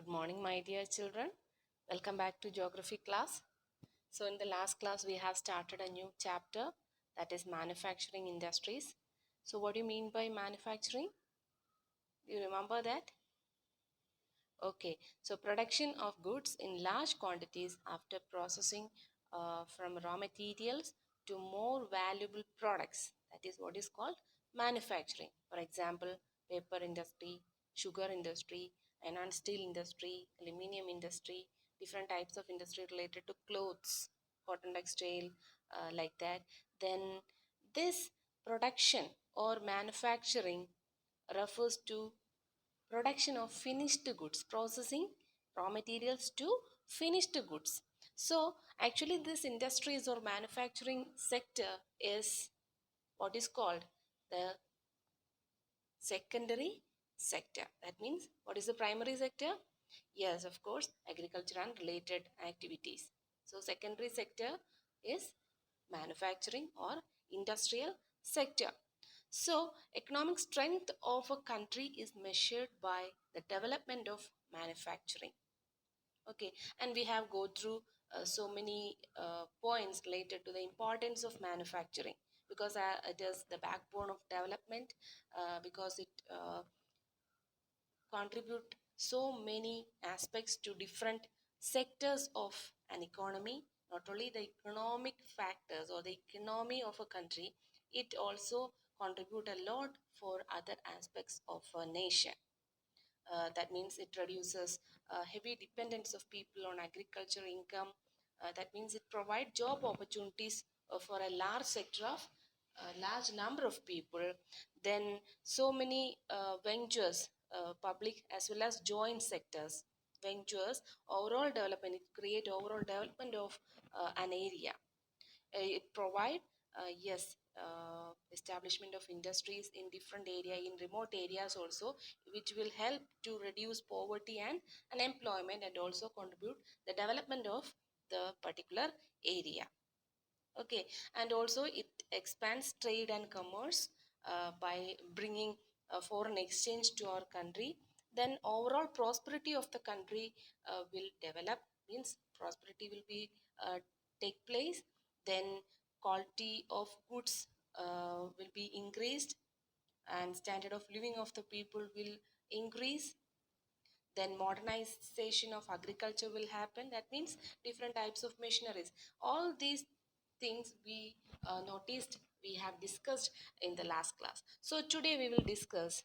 Good morning, my dear children. Welcome back to geography class. So in the last class, we have started a new chapter, that is manufacturing industries. So what do you mean by manufacturing? Do you remember that? Okay, so production of goods in large quantities after processing from raw materials to more valuable products. That is what is called manufacturing. For example, paper industry, sugar industry, iron steel industry, aluminium industry, different types of industry related to clothes, cotton textile, like that. Then this production or manufacturing refers to production of finished goods, processing raw materials to finished goods. So actually this industries or manufacturing sector is what is called the secondary sector. That means what is the primary sector? Yes, of course, agriculture and related activities. So secondary sector is manufacturing or industrial sector. So economic strength of a country is measured by the development of manufacturing. Okay, and we have go through so many points related to the importance of manufacturing, because it is the backbone of development, because it contribute so many aspects to different sectors of an economy. Not only the economic factors or the economy of a country, it also contribute a lot for other aspects of a nation. That means it reduces heavy dependence of people on agriculture income. That means it provides job opportunities for a large sector of a large number of people. Then so many ventures, public as well as joint sectors, ventures, overall development, it create overall development of an area. It provide yes, establishment of industries in different area, in remote areas also, which will help to reduce poverty and unemployment, and also contribute the development of the particular area. Okay, and also it expands trade and commerce by bringing foreign exchange to our country. Then overall prosperity of the country will develop, means prosperity will be take place. Then quality of goods will be increased, and standard of living of the people will increase. Then modernization of agriculture will happen. That means different types of machineries. All these things we noticed, we have discussed in the last class. So today we will discuss,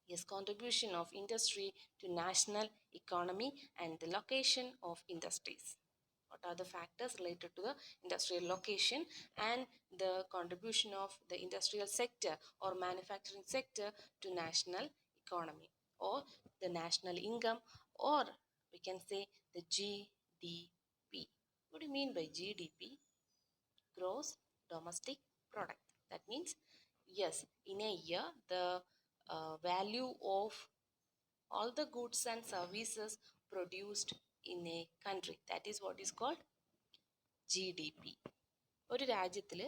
yes, contribution of industry to national economy and the location of industries. What are the factors related to the industrial location and the contribution of the industrial sector or manufacturing sector to national economy or the national income, or we can say the GDP. What do you mean by GDP? Gross domestic product. That means, yes, in a year, the value of all the goods and services produced in a country, that is what is called GDP. ഒരു രാജ്യത്തിൽ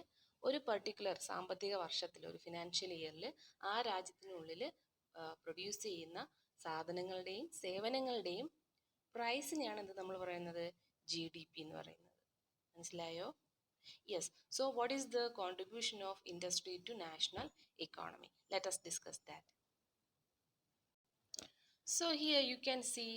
ഒരു particular സാമ്പത്തിക വർഷത്തിൽ, ഒരു financial ഇയറിൽ ആ രാജ്യത്തിനുള്ളിൽ produce ചെയ്യുന്ന സാധനങ്ങളുടെയും സേവനങ്ങളുടെയും പ്രൈസിനെയാണ് എന്ത് നമ്മൾ പറയുന്നത്? GDP എന്ന് പറയുന്നത്. മനസ്സിലായോ? Yes. So what is the contribution of industry to national economy? Let us discuss that. So here you can see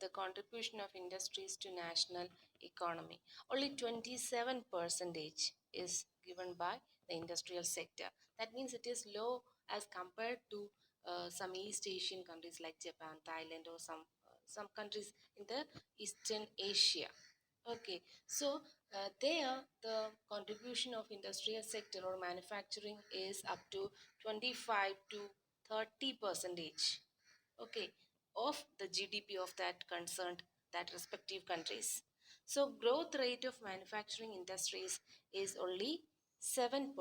the contribution of industries to national economy. Only 27% is given by the industrial sector. That means it is low as compared to some East Asian countries like Japan, Thailand, or some countries in the Eastern Asia. Okay, so there the contribution of industrial sector or manufacturing is up to 25 to 30%. Okay, of the GDP of that concerned, that respective countries. So growth rate of manufacturing industries is only 7%,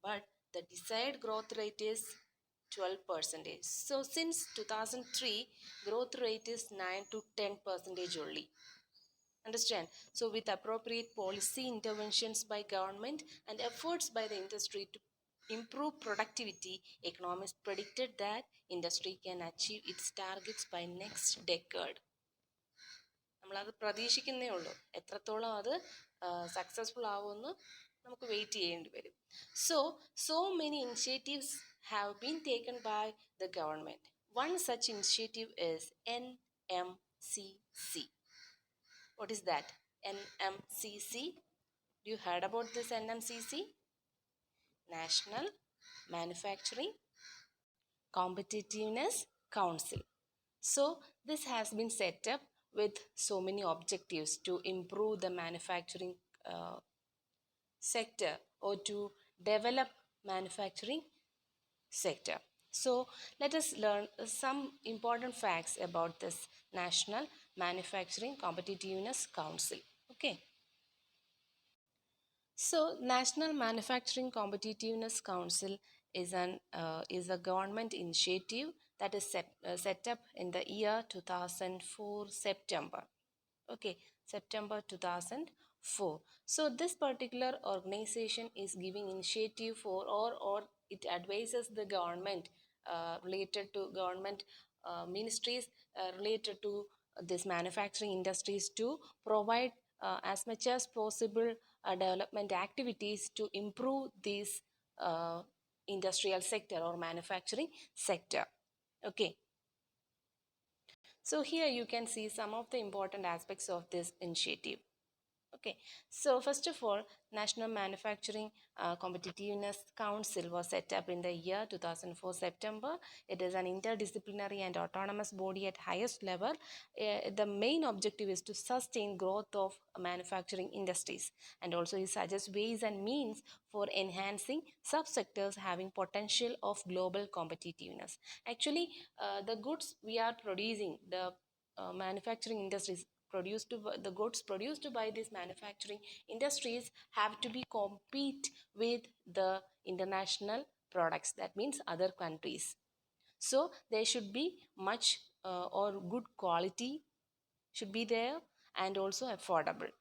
but the desired growth rate is 12%. So since 2003, growth rate is 9 to 10% only. Understand? So with appropriate policy interventions by government and efforts by the industry to improve productivity, economists predicted that industry can achieve its targets by next decade. നമ്മളത് പ്രതീക്ഷിക്കുന്നേ ഉള്ളൂ, എത്രത്തോളം അത് successful ആവുമെന്ന് നമുക്ക് wait ചെയ്യേണ്ടി വരും. So many initiatives have been taken by the government. One such initiative is NMCC. What is that? NMCC. You heard about this NMCC? National Manufacturing Competitiveness Council. So this has been set up with so many objectives to improve the manufacturing sector or to develop manufacturing sector. So let us learn some important facts about this National Manufacturing Competitiveness Council. Okay. So National Manufacturing Competitiveness Council is a government initiative that is set up in the year 2004 September. Okay, September 2004. So this particular organization is giving initiative for or it advises the government related to government ministries related to this manufacturing industries to provide as much as possible development activities to improve this industrial sector or manufacturing sector. Okay. So here you can see some of the important aspects of this initiative. Okay, so first of all, National Manufacturing Competitiveness Council was set up in the year 2004 September. It is an interdisciplinary and autonomous body at highest level. The main objective is to sustain growth of manufacturing industries, and also it suggests ways and means for enhancing subsectors having potential of global competitiveness. Actually, the goods we are producing, the manufacturing industries the goods produced by these manufacturing industries have to be compete with the international products, that means other countries. So there should be much or good quality should be there and also affordable.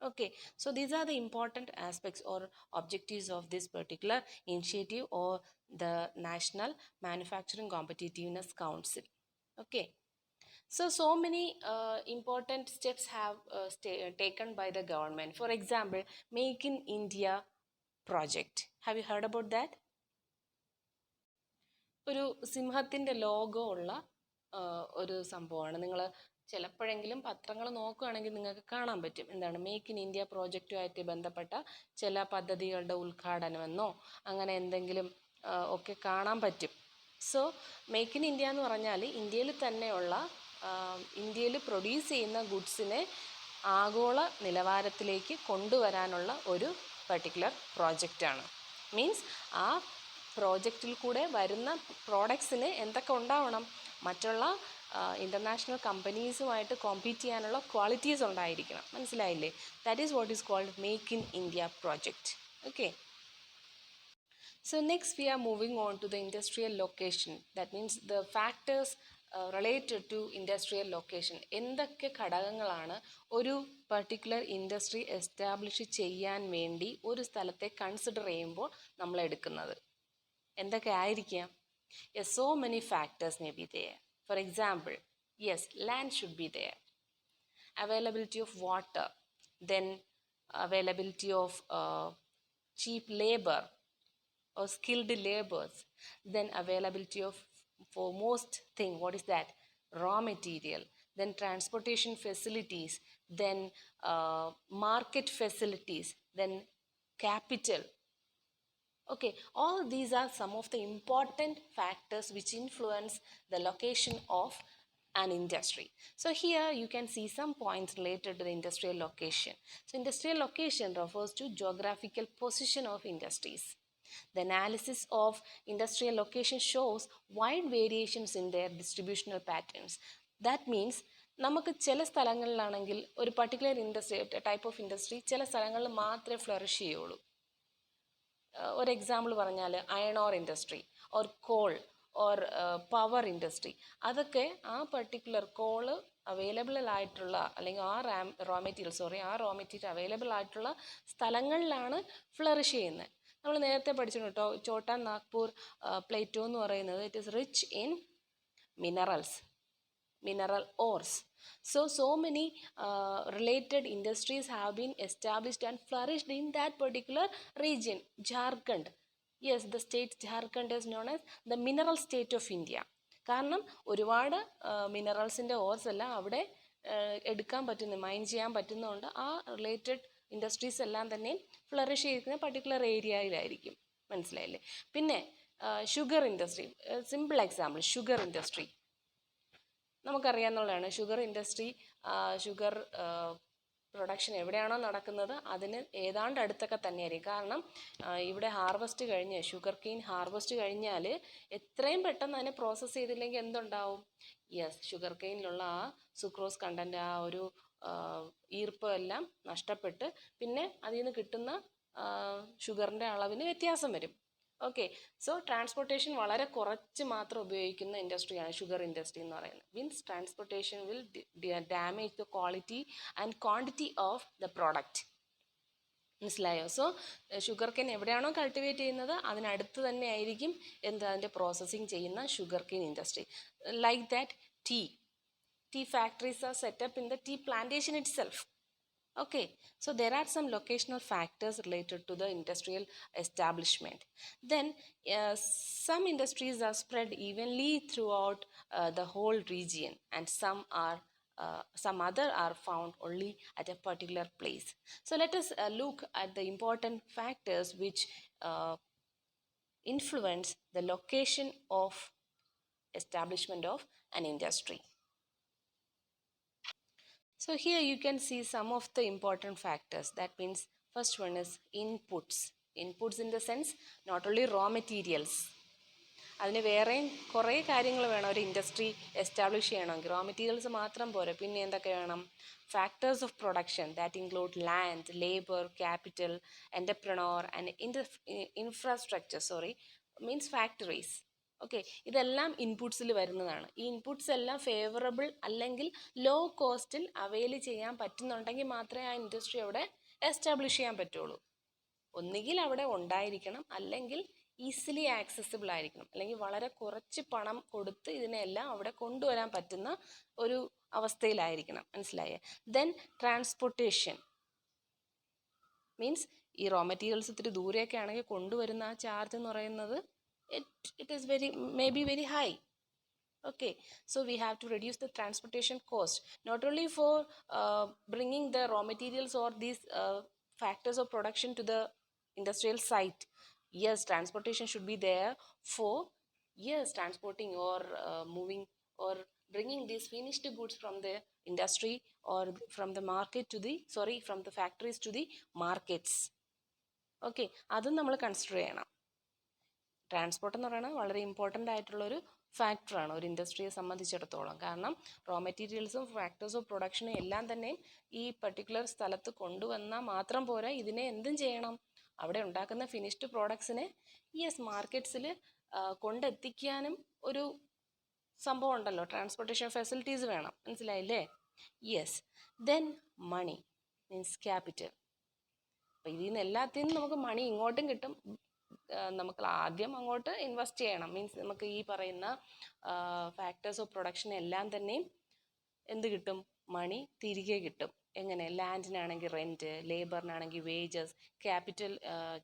Okay, so these are the important aspects or objectives of this particular initiative or the National Manufacturing Competitiveness Council. Okay. So many important steps have taken by the government. For example, Make in India project. Have you heard about that? ഒരു സിംഹത്തിൻ്റെ logo ഉള്ള ഒരു സംഭവമാണ്. നിങ്ങൾ ചിലപ്പോഴെങ്കിലും പത്രങ്ങൾ നോക്കുകയാണെങ്കിൽ നിങ്ങൾക്ക് കാണാൻ പറ്റും. എന്താണ് മേക്ക് ഇൻ ഇന്ത്യ പ്രോജക്റ്റുമായിട്ട് ബന്ധപ്പെട്ട ചില പദ്ധതികളുടെ ഉദ്ഘാടനമെന്നോ അങ്ങനെ എന്തെങ്കിലും ഒക്കെ കാണാൻ പറ്റും. സോ മേക്ക് ഇൻ ഇന്ത്യ എന്ന് പറഞ്ഞാൽ ഇന്ത്യയിൽ തന്നെയുള്ള ഇന്ത്യയിൽ പ്രൊഡ്യൂസ് ചെയ്യുന്ന ഗുഡ്സിനെ ആഗോള നിലവാരത്തിലേക്ക് കൊണ്ടുവരാനുള്ള ഒരു പർട്ടിക്കുലർ പ്രോജക്റ്റാണ്. മീൻസ് ആ പ്രോജക്റ്റിൽ കൂടെ വരുന്ന പ്രോഡക്ട്സിന് എന്തൊക്കെ ഉണ്ടാവണം, മറ്റുള്ള ഇൻ്റർനാഷണൽ കമ്പനീസുമായിട്ട് കോമ്പീറ്റ് ചെയ്യാനുള്ള ക്വാളിറ്റീസ് ഉണ്ടായിരിക്കണം. മനസ്സിലായില്ലേ? That is what is called make in India project. Okay. So next we are moving on to the industrial location. That means the factors related to industrial location. എന്തൊക്കെ ഘടകങ്ങളാണ് ഒരു particular industry establish ചെയ്യാൻ വേണ്ടി ഒരു സ്ഥലത്തെ consider ചെയ്യുമ്പോൾ നമ്മൾ എടുക്കുന്നത്? എന്തൊക്കെ ആയിരിക്കാം? Yes, so many factors may be there. For example, yes, land should be there. Availability of water, then availability of cheap labor or skilled laborers, then availability of foremost thing, what is that? Raw material, then transportation facilities, then market facilities, then capital. Okay, all these are some of the important factors which influence the location of an industry. So here you can see some points related to the industrial location. So industrial location refers to geographical position of industries. The analysis of industrial location shows wide variations in their distributional patterns. That means നമുക്ക് ചില സ്ഥലങ്ങളിലാണെങ്കിൽ ഒരു particular industry type of industry ചില സ്ഥലങ്ങളിൽ മാത്രമേ flourish ചെയ്യുള്ളൂ. ഒരു example പറഞ്ഞാൽ iron or industry or call or power industry, അതൊക്കെ ആ പർട്ടിക്കുലർ കോള് അവൈലബിൾ ആയിട്ടുള്ള അല്ലെങ്കിൽ ആ റോ മെറ്റീരിയൽ അവൈലബിൾ ആയിട്ടുള്ള സ്ഥലങ്ങളിലാണ് ഫ്ലറിഷ് ചെയ്യുന്നത്. നമ്മൾ നേരത്തെ പഠിച്ചിട്ടുണ്ട് കേട്ടോ, ചോട്ടാ നാഗ്പൂർ പ്ലേറ്റോ എന്ന് പറയുന്നത് it is rich in minerals, mineral ores. So many related industries have been established and flourished in that particular region. Jharkhand, yes, the state Jharkhand is known as the mineral state of India. കാരണം ഒരുപാട് മിനറൽസിൻ്റെ ഓർസ് എല്ലാം അവിടെ എടുക്കാൻ പറ്റുന്നു, mine ചെയ്യാൻ പറ്റുന്നതുകൊണ്ട് ആ related industries എല്ലാം തന്നെ ഫ്ലറിഷ് ചെയ്യുന്ന പർട്ടിക്കുലർ ഏരിയയിലായിരിക്കും. മനസ്സിലായില്ലേ? പിന്നെ sugar industry, simple example, sugar industry നമുക്കറിയാവുന്നതാണ്. ഷുഗർ ഇൻഡസ്ട്രി, ഷുഗർ പ്രൊഡക്ഷൻ എവിടെയാണോ നടക്കുന്നത് അതിന് ഏതാണ്ട് അടുത്തൊക്കെ തന്നെയായിരിക്കും. കാരണം ഇവിടെ ഹാർവസ്റ്റ് കഴിഞ്ഞ്, ഷുഗർ കെയിൻ ഹാർവസ്റ്റ് കഴിഞ്ഞാൽ എത്രയും പെട്ടെന്ന് അതിനെ പ്രോസസ്സ് ചെയ്തില്ലെങ്കിൽ എന്തുണ്ടാവും? യെസ്, ഷുഗർ കെയിനിലുള്ള ആ സുക്രോസ് കണ്ടൻറ്റ്, ആ ഒരു ഈർപ്പം എല്ലാം നഷ്ടപ്പെട്ട് പിന്നെ അതിൽ നിന്ന് കിട്ടുന്ന ഷുഗറിൻ്റെ അളവിന് വ്യത്യാസം വരും. ഓക്കെ, സോ ട്രാൻസ്പോർട്ടേഷൻ വളരെ കുറച്ച് മാത്രം ഉപയോഗിക്കുന്ന ഇൻഡസ്ട്രിയാണ് ഷുഗർ ഇൻഡസ്ട്രി എന്ന് പറയുന്നത്. Means transportation will damage the quality and quantity of the product. മനസ്സിലായോ? സോ ഷുഗർ കെയിൻ എവിടെയാണോ കൾട്ടിവേറ്റ് ചെയ്യുന്നത് അതിനടുത്ത് തന്നെ ആയിരിക്കും അതിൻ്റെ പ്രോസസ്സിങ് ചെയ്യുന്ന sugar cane industry. Like that tea factories are set up in the tea plantation itself. Okay, so there are some locational factors related to the industrial establishment. Then some industries are spread evenly throughout the whole region, and some other are found only at a particular place. So let us look at the important factors which influence the location of establishment of an industry. So here you can see some of the important factors. That means first one is inputs. Inputs in the sense not only raw materials. അതിന് വേറെയും കുറേ കാര്യങ്ങൾ വേണം ഒരു industry establish ചെയ്യണമെങ്കിൽ. Raw materials മാത്രം പോരാ, പിന്നെ എന്തൊക്കെ വേണം? Factors of production that include land, labour, capital, entrepreneur and infrastructure means factories. Okay, ഇതെല്ലാം ഇൻപുട്സിൽ വരുന്നതാണ്. ഈ ഇൻപുട്സ് എല്ലാം ഫേവറബിൾ അല്ലെങ്കിൽ ലോ കോസ്റ്റിൽ അവൈൽ ചെയ്യാൻ പറ്റുന്നുണ്ടെങ്കിൽ മാത്രമേ ആ ഇൻഡസ്ട്രി അവിടെ എസ്റ്റാബ്ലിഷ് ചെയ്യാൻ പറ്റുള്ളൂ. ഒന്നുകിൽ അവിടെ ഉണ്ടായിരിക്കണം, അല്ലെങ്കിൽ ഈസിലി ആക്സസിബിൾ ആയിരിക്കണം, അല്ലെങ്കിൽ വളരെ കുറച്ച് പണം കൊടുത്ത് ഇതിനെല്ലാം അവിടെ കൊണ്ടുവരാൻ പറ്റുന്ന ഒരു അവസ്ഥയിലായിരിക്കണം. മനസ്സിലായേ? ദെൻ ട്രാൻസ്പോർട്ടേഷൻ മീൻസ് ഈ റോ മെറ്റീരിയൽസ് ഇത്തിരി ദൂരെയൊക്കെ ആണെങ്കിൽ കൊണ്ടുവരുന്ന ആ ചാർജ് എന്ന് പറയുന്നത് it is maybe very high. Okay, so we have to reduce the transportation cost, not only for bringing the raw materials or these factors of production to the industrial site. Yes, transportation should be there for transporting or moving or bringing these finished goods from the industry or from the market to the from the factories to the markets. Okay, അതും നമ്മൾ consider ചെയ്യണം. Transport എന്ന് പറയുന്നത് വളരെ important ആയിട്ടുള്ളൊരു ഫാക്ടറാണ് ഒരു ഇൻഡസ്ട്രിയെ സംബന്ധിച്ചിടത്തോളം. കാരണം റോ മെറ്റീരിയൽസും ഫാക്ടേഴ്സ് ഓഫ് പ്രൊഡക്ഷനും എല്ലാം തന്നെ ഈ പർട്ടിക്കുലർ സ്ഥലത്ത് കൊണ്ടുവന്നാൽ മാത്രം പോരാ, ഇതിനെ എന്തും ചെയ്യണം, അവിടെ ഉണ്ടാക്കുന്ന ഫിനിഷ്ഡ് പ്രോഡക്ട്സിനെ മാർക്കറ്റ്സിൽ കൊണ്ടെത്തിക്കാനും ഒരു സംഭവം ഉണ്ടല്ലോ, ട്രാൻസ്പോർട്ടേഷൻ ഫെസിലിറ്റീസ് വേണം. മനസ്സിലായില്ലേ? ദെൻ മണി മീൻസ് ക്യാപിറ്റൽ. അപ്പോൾ ഇതിൽ നിന്ന് എല്ലാത്തിൽ നമുക്ക് മണി ഇങ്ങോട്ടും കിട്ടും, നമുക്ക് ആദ്യം അങ്ങോട്ട് ഇൻവെസ്റ്റ് ചെയ്യണം. മീൻസ് നമുക്ക് ഈ പറയുന്ന ഫാക്ടേഴ്സ് ഓഫ് പ്രൊഡക്ഷൻ എല്ലാം തന്നെയും എന്ത് കിട്ടും? മണി തിരികെ കിട്ടും. എങ്ങനെ? ലാൻഡിനാണെങ്കിൽ റെൻറ്റ്, ലേബറിനാണെങ്കിൽ വേജസ്, ക്യാപിറ്റൽ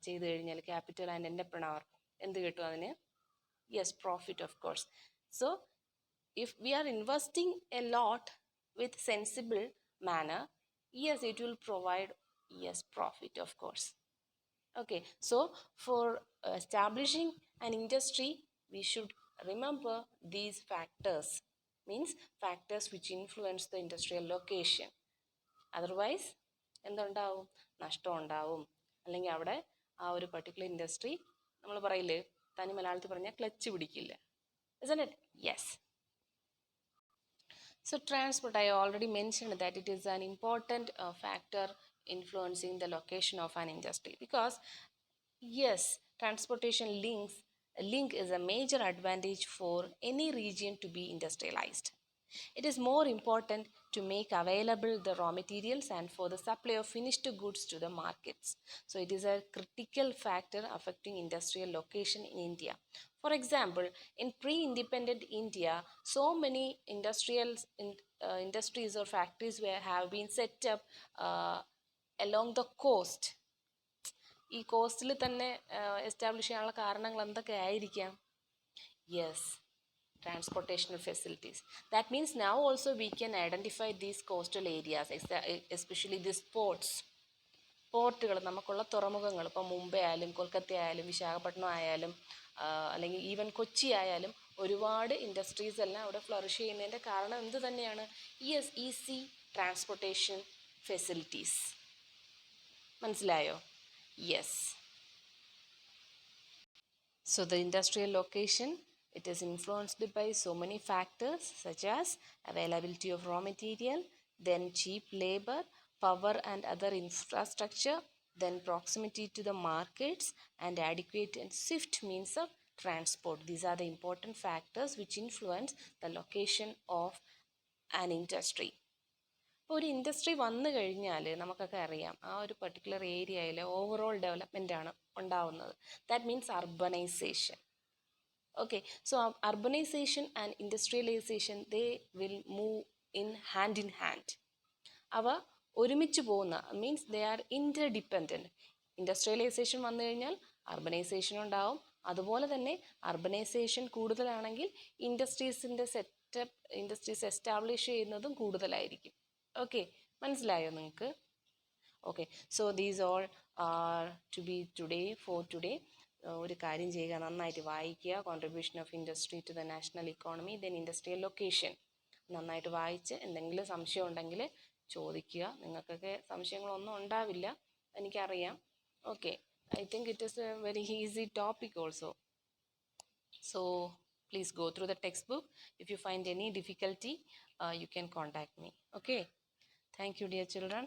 ചെയ്ത് കഴിഞ്ഞാൽ ക്യാപിറ്റൽ ആൻഡ് എൻ്റർപ്രണർ എന്ത് കിട്ടും അതിന്? Profit of course. So if we are investing a lot with sensible manner, it will provide profit of course. Okay, so for establishing an industry we should remember these factors, means factors which influence the industrial location. Otherwise എന്തുണ്ടാവും? നഷ്ടം ഉണ്ടാവും. അല്ലെങ്കിൽ അവിടെ ആ ഒരു particular industry നമ്മൾ പറയില്ലേ, തനി മലയാളത്തിൽ പറഞ്ഞാൽ ക്ലച്ച് പിടിക്കില്ല. Isn't it? Yes. So transport, I already mentioned that it is an important factor influencing the location of an industry, because transportation link is a major advantage for any region to be industrialized. It is more important to make available the raw materials and for the supply of finished goods to the markets. So it is a critical factor affecting industrial location in India. For example, in pre-independent India, so many industries or factories have been set up along the coast. ഈ കോസ്റ്റിൽ തന്നെ establish ചെയ്യാനുള്ള കാരണങ്ങൾ എന്തൊക്കെ ആയിരിക്കാം? Yes, transportational facilities. That means now also we can identify these coastal areas, especially these ports. പോർട്ടുകൾ, നമുക്കുള്ള തുറമുഖങ്ങൾ, ഇപ്പോൾ മുംബൈ ആയാലും കൊൽക്കത്ത ആയാലും വിശാഖപട്ടണം ആയാലും അല്ലെങ്കിൽ ഈവൻ കൊച്ചി ആയാലും ഒരുപാട് ഇൻഡസ്ട്രീസ് എല്ലാം അവിടെ ഫ്ലറിഷ് ചെയ്യുന്നതിൻ്റെ കാരണം എന്ത് തന്നെയാണ്? Yes, easy transportation facilities. മനസ്സിലായോ? Yes. So the industrial location, it is influenced by so many factors such as availability of raw material, then cheap labor, power and other infrastructure, then proximity to the markets and adequate and swift means of transport. These are the important factors which influence the location of an industry. ഇപ്പോൾ ഒരു industry വന്നു കഴിഞ്ഞാൽ നമുക്കൊക്കെ അറിയാം ആ ഒരു particular ഏരിയയിൽ overall development ആണ് ഉണ്ടാവുന്നത്. That means urbanisation. Okay, so urbanisation and industrialisation they will move in hand. അവ ഒരുമിച്ച് പോകുന്ന means they are interdependent. Industrialisation വന്നു കഴിഞ്ഞാൽ അർബനൈസേഷൻ ഉണ്ടാവും. അതുപോലെ തന്നെ അർബനൈസേഷൻ കൂടുതലാണെങ്കിൽ ഇൻഡസ്ട്രീസ് എസ്റ്റാബ്ലിഷ് ചെയ്യുന്നതും കൂടുതലായിരിക്കും. ഓക്കെ, മനസ്സിലായോ നിങ്ങൾക്ക്? Okay, so these all are to be today for today. ഒരു കാര്യം ചെയ്യുക, നന്നായിട്ട് വായിക്കുക. Contribution of industry to the national economy, then industrial location. നന്നായിട്ട് വായിച്ച് എന്തെങ്കിലും സംശയം ഉണ്ടെങ്കിൽ ചോദിക്കുക. നിങ്ങൾക്കൊക്കെ സംശയങ്ങളൊന്നും ഉണ്ടാവില്ല, എനിക്കറിയാം. Okay, I think it is a very easy topic also. So please go through the textbook. If you find any difficulty, you can contact me. Okay. Thank you, dear children.